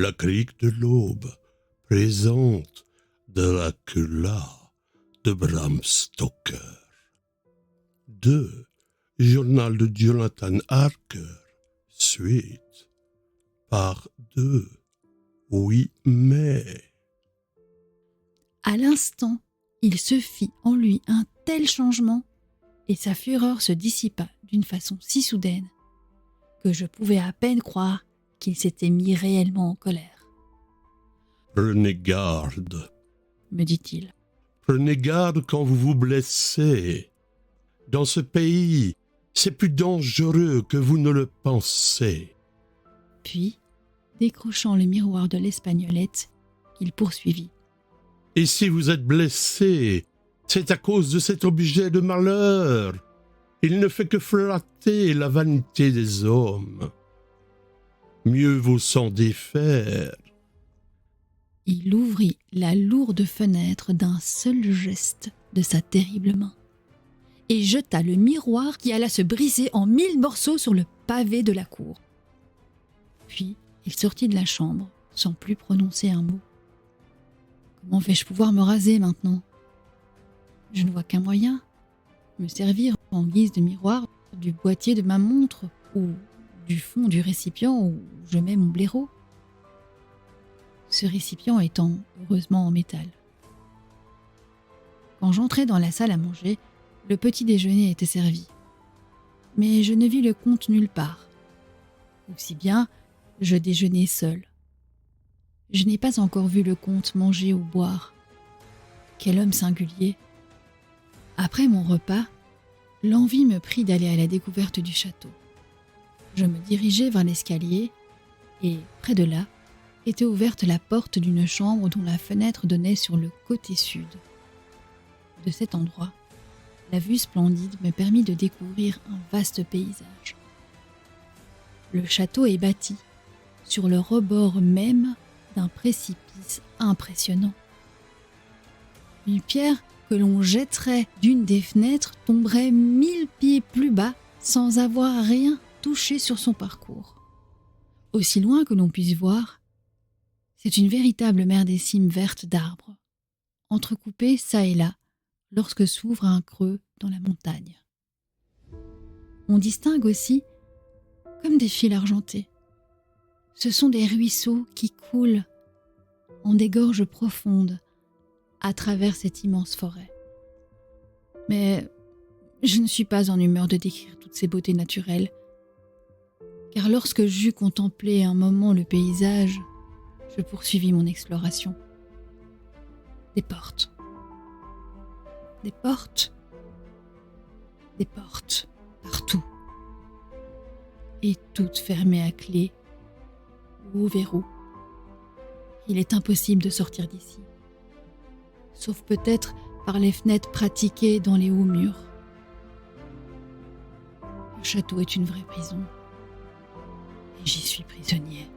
La crique de l'Aube présente Dracula de Bram Stoker. 2. Journal de Jonathan Harker, suite, part 2. Oui, mais... À l'instant, il se fit en lui un tel changement, et sa fureur se dissipa d'une façon si soudaine que je pouvais à peine croire qu'il s'était mis réellement en colère. « Prenez garde, me dit-il. Prenez garde quand vous vous blessez. Dans ce pays, c'est plus dangereux que vous ne le pensez. » Puis, décrochant le miroir de l'Espagnolette, il poursuivit. « Et si vous êtes blessé, c'est à cause de cet objet de malheur. Il ne fait que flatter la vanité des hommes. Mieux vaut s'en défaire. » Il ouvrit la lourde fenêtre d'un seul geste de sa terrible main et jeta le miroir qui alla se briser en 1000 morceaux sur le pavé de la cour. Puis il sortit de la chambre sans plus prononcer un mot. Comment vais-je pouvoir me raser maintenant ? Je ne vois qu'un moyen, me servir en guise de miroir du boîtier de ma montre ou du fond du récipient où je mets mon blaireau. Ce récipient étant heureusement en métal. Quand j'entrai dans la salle à manger, le petit déjeuner était servi. Mais je ne vis le comte nulle part. Aussi bien, je déjeunai seul. Je n'ai pas encore vu le comte manger ou boire. Quel homme singulier! Après mon repas, l'envie me prit d'aller à la découverte du château. Je me dirigeai vers l'escalier et, près de là, était ouverte la porte d'une chambre dont la fenêtre donnait sur le côté sud. De cet endroit, la vue splendide me permit de découvrir un vaste paysage. Le château est bâti sur le rebord même d'un précipice impressionnant. Une pierre que l'on jetterait d'une des fenêtres tomberait 1000 pieds plus bas sans avoir rien touché sur son parcours. Aussi loin que l'on puisse voir, c'est une véritable mer des cimes vertes d'arbres, entrecoupées çà et là lorsque s'ouvre un creux dans la montagne. On distingue aussi comme des fils argentés. Ce sont des ruisseaux qui coulent en des gorges profondes à travers cette immense forêt. Mais je ne suis pas en humeur de décrire toutes ces beautés naturelles, car lorsque j'eus contemplé un moment le paysage, je poursuivis mon exploration. Des portes. Des portes. Des portes. Partout. Et toutes fermées à clé ou au verrou. Il est impossible de sortir d'ici. Sauf peut-être par les fenêtres pratiquées dans les hauts murs. Le château est une vraie prison. Et j'y suis prisonnier.